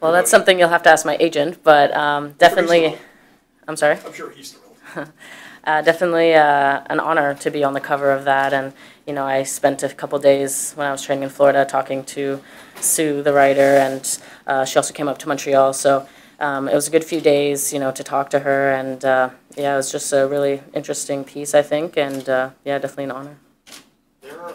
Well, that's something you'll have to ask my agent, but definitely, I'm sorry? I'm sure he's thrilled. Definitely an honor to be on the cover of that, and you know, I spent a couple days when I was training in Florida talking to Sue, the writer, and she also came up to Montreal, so it was a good few days, you know, to talk to her, and yeah, it was just a really interesting piece, I think, and yeah, definitely an honor. There are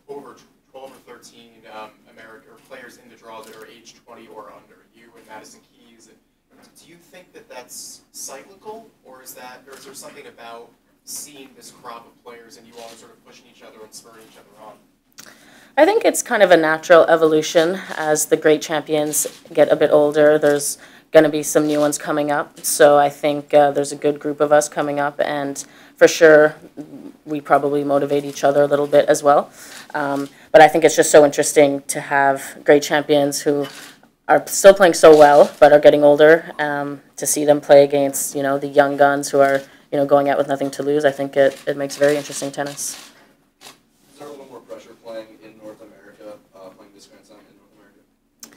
over 12 or 13 American players in the draw that are age 20 or under, you and Madison Keys. And do you think that that's cyclical, or is there something about seeing this crop of players and you all sort of pushing each other and spurring each other on? I think it's kind of a natural evolution as the great champions get a bit older. There's going to be some new ones coming up, so I think there's a good group of us coming up, and for sure we probably motivate each other a little bit as well. But I think it's just so interesting to have great champions who are still playing so well but are getting older, to see them play against, you know, the young guns who are, you know, going out with nothing to lose. I think it makes very interesting tennis. Is there a little more pressure playing in North America, playing this Grand Slam in North America?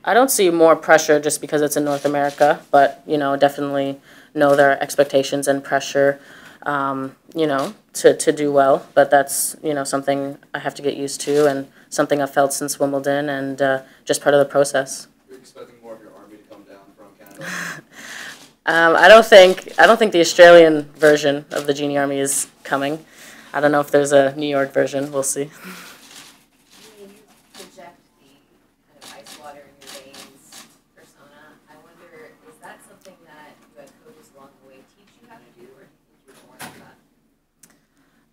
I don't see more pressure just because it's in North America, but, you know, definitely know there are expectations and pressure, you know, to do well. But that's, you know, something I have to get used to and something I've felt since Wimbledon, and just part of the process. You're expecting more of your army to come down from Canada? I don't think the Australian version of the Eugenie army is coming. I don't know if there's a New York version. We'll see. You project the kind of ice water in your veins persona. I wonder, is that something that you had coaches along the way teach you how to do, or do you think you were born with that?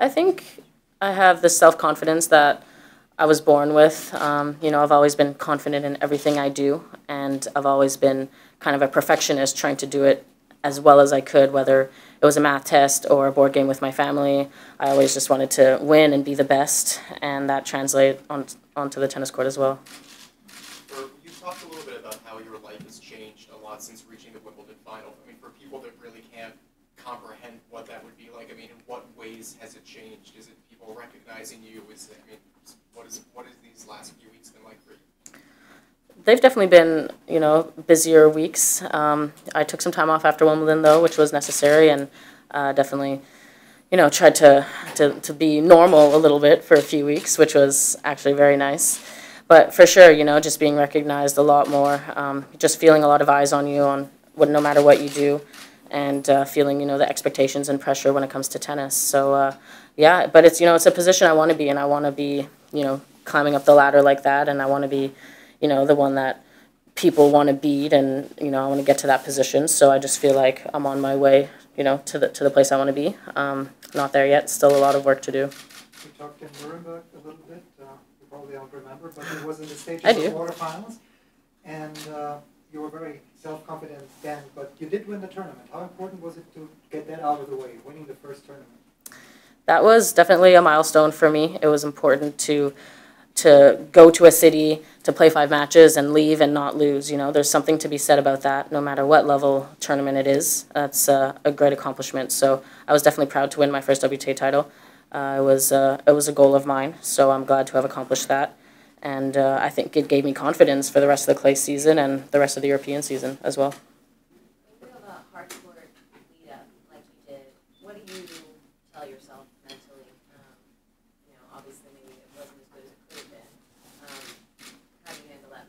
I think I have the self-confidence that I was born with. You know, I've always been confident in everything I do, and I've always been kind of a perfectionist, trying to do it as well as I could, whether it was a math test or a board game with my family. I always just wanted to win and be the best, and that translated onto the tennis court as well. You talked a little bit about how your life has changed a lot since reaching the Wimbledon final. I mean, for people that really can't comprehend what that would be like, I mean, in what ways has it changed? Is it people recognizing you? What is these last few weeks been like for you? They've definitely been, you know, busier weeks. I took some time off after Wimbledon, though, which was necessary, and definitely, you know, tried to be normal a little bit for a few weeks, which was actually very nice. But for sure, you know, just being recognized a lot more, just feeling a lot of eyes on you no matter what you do, and feeling, you know, the expectations and pressure when it comes to tennis. So, yeah, but it's, you know, it's a position I want to be in. I want to be, you know, climbing up the ladder like that, and I want to be, you know, the one that people want to beat, and, you know, I want to get to that position. So I just feel like I'm on my way, you know, to the place I want to be. Not there yet. Still a lot of work to do. We talked in Nuremberg a little bit. You probably don't remember, but it was in the stages I of do. quarterfinals, and you were very self-confident then. But you did win the tournament. How important was it to get that out of the way, winning the first tournament? That was definitely a milestone for me. It was important to go to a city, to play 5 matches and leave and not lose. You know, there's something to be said about that, no matter what level tournament it is. That's a great accomplishment. So I was definitely proud to win my first WTA title. It was a goal of mine, so I'm glad to have accomplished that. And I think it gave me confidence for the rest of the clay season and the rest of the European season as well. When you have a hard court lead up like you did, what do you tell yourself mentally? You know, obviously maybe it wasn't as good as it could have been. How do you handle that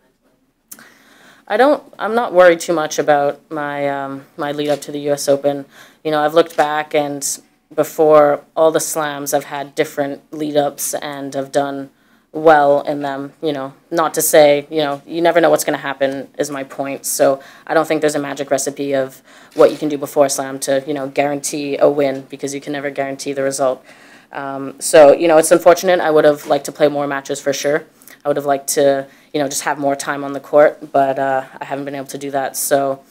mentally? I'm not worried too much about my my lead up to the U.S. Open. You know, I've looked back, and before all the slams, I've had different lead ups and have done well in them. You know, not to say, you know, you never know what's going to happen is my point. So I don't think there's a magic recipe of what you can do before a slam to, you know, guarantee a win, because you can never guarantee the result. So, you know, it's unfortunate. I would have liked to play more matches for sure. I would have liked to, you know, just have more time on the court, but I haven't been able to do that. So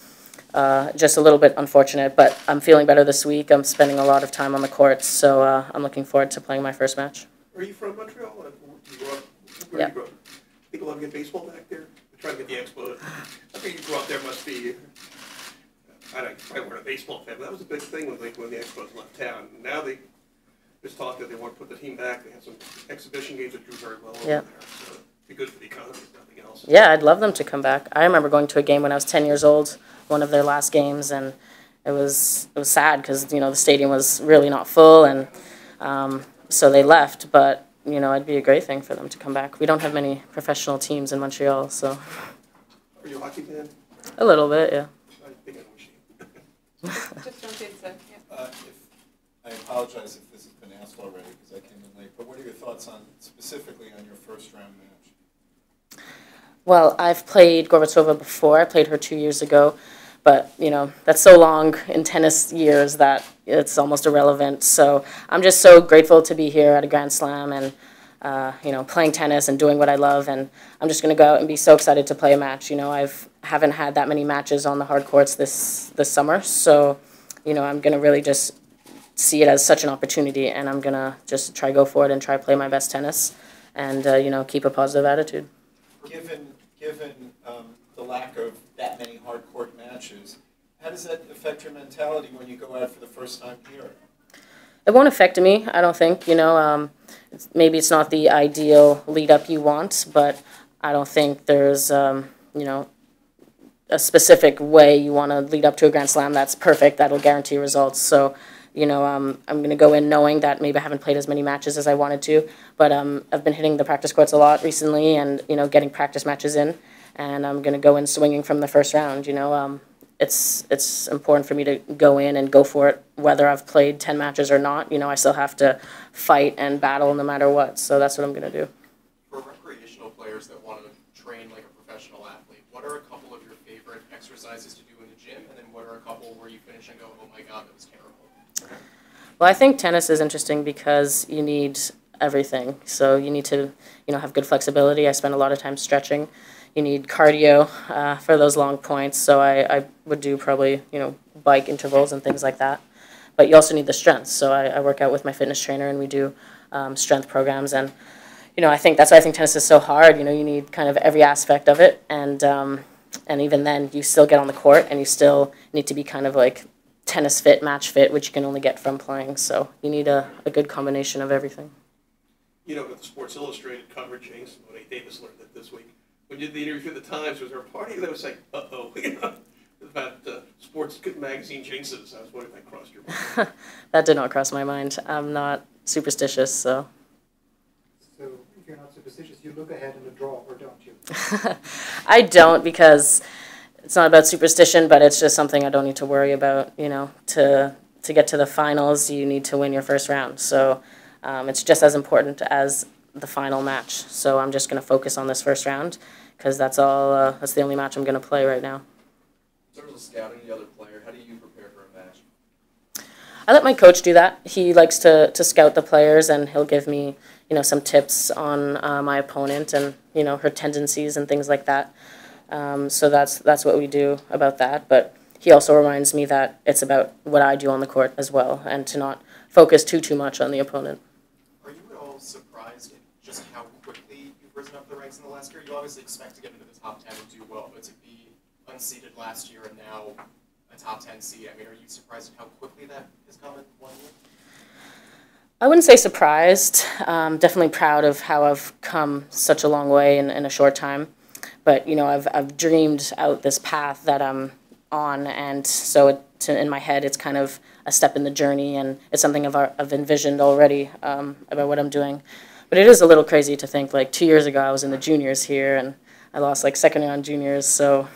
just a little bit unfortunate, but I'm feeling better this week. I'm spending a lot of time on the courts, so I'm looking forward to playing my first match. Are you from Montreal? You grew up? Where Yeah. you grew up? People love to get baseball back there. They're trying to get the Expos. I think you grew up there must be. I don't know, you probably weren't a baseball fan, but that was a big thing when the Expos left town. Now there's talk that they want to put the team back. They had some exhibition games that drew very well over Yeah. there. So be good for the economy, if nothing else. Yeah, I'd love them to come back. I remember going to a game when I was 10 years old, one of their last games, and it was sad because, you know, the stadium was really not full, and so they left. But, you know, it'd be a great thing for them to come back. We don't have many professional teams in Montreal, so. Are you a hockey fan? A little bit, yeah. I think I know Just don't think so, yeah. I apologize if this has been asked already because I came in late, but what are your thoughts on, specifically on your first round match? Well, I've played Gorbatsova before. I played her 2 years ago. But, you know, that's so long in tennis years that it's almost irrelevant. So I'm just so grateful to be here at a Grand Slam and, you know, playing tennis and doing what I love. And I'm just going to go out and be so excited to play a match. You know, haven't had that many matches on the hard courts this summer. So, you know, I'm going to really just see it as such an opportunity. And I'm going to just try go for it and try play my best tennis and, you know, keep a positive attitude. Given the lack of that many hard court matches, how does that affect your mentality when you go out for the first time here? It won't affect me, I don't think. You know, maybe it's not the ideal lead-up you want, but I don't think there's, you know, a specific way you want to lead up to a Grand Slam that's perfect, that'll guarantee results. So, you know, I'm going to go in knowing that maybe I haven't played as many matches as I wanted to, but I've been hitting the practice courts a lot recently and, you know, getting practice matches in, and I'm going to go in swinging from the first round. You know, it's important for me to go in and go for it, whether I've played 10 matches or not. You know, I still have to fight and battle no matter what, so that's what I'm going to do. For recreational players that want to train like a professional athlete, what are a couple of your favorite exercises to do in the gym, and then what are a couple where you finish and go, oh my god, that was terrible? Well, I think tennis is interesting because you need everything. So you need to, you know, have good flexibility. I spend a lot of time stretching. You need cardio for those long points. So I would do probably, you know, bike intervals and things like that. But you also need the strength. So I work out with my fitness trainer and we do strength programs. And, you know, I think that's why I think tennis is so hard. You know, you need kind of every aspect of it. And even then, you still get on the court and you still need to be kind of like tennis fit, match fit, which you can only get from playing. So you need a good combination of everything. You know, with the Sports Illustrated coverage, James, Monet Davis learned that this week. When you did the interview for the Times, was there a party that was like, uh-oh, you know, about sports magazine jinxes? I was wondering if that crossed your mind. That did not cross my mind. I'm not superstitious, so. So if you're not superstitious, you look ahead in the draw, or don't you? I don't, because it's not about superstition, but it's just something I don't need to worry about. You know, to get to the finals, you need to win your first round. So it's just as important as the final match. So I'm just going to focus on this first round because that's all. That's the only match I'm going to play right now. In terms of scouting the other player, how do you prepare for a match? I let my coach do that. He likes to scout the players, and he'll give me, you know, some tips on my opponent and, you know, her tendencies and things like that. So that's what we do about that. But he also reminds me that it's about what I do on the court as well, and to not focus too much on the opponent. Are you at all surprised at just how quickly you've risen up the ranks in the last year? You obviously expect to get into the top 10 and do well, but to be unseeded last year and now a top 10 seed, I mean, are you surprised at how quickly that has come in 1 year? I wouldn't say surprised. Definitely proud of how I've come such a long way in a short time. But, you know, I've dreamed out this path that I'm on, and so in my head it's kind of a step in the journey, and it's something I've envisioned already about what I'm doing. But it is a little crazy to think, like, 2 years ago I was in the juniors here, and I lost, like, second round juniors, so,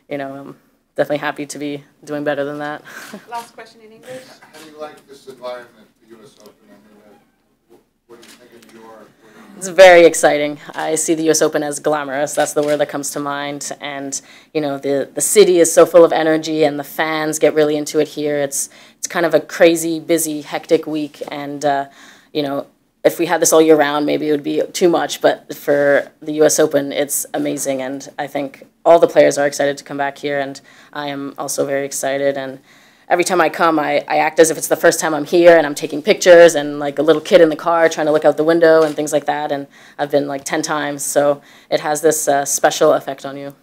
you know, I'm definitely happy to be doing better than that. Last question in English. How do you like this environment, the U.S. Open? I mean, what do you think of New York? It's very exciting. I see the U.S. Open as glamorous. That's the word that comes to mind. And, you know, the city is so full of energy, and the fans get really into it here. It's kind of a crazy, busy, hectic week. And, you know, if we had this all year round, maybe it would be too much. But for the U.S. Open, it's amazing. And I think all the players are excited to come back here. And I am also very excited. And every time I come, I act as if it's the first time I'm here, and I'm taking pictures and like a little kid in the car trying to look out the window and things like that. And I've been like 10 times, so it has this special effect on you.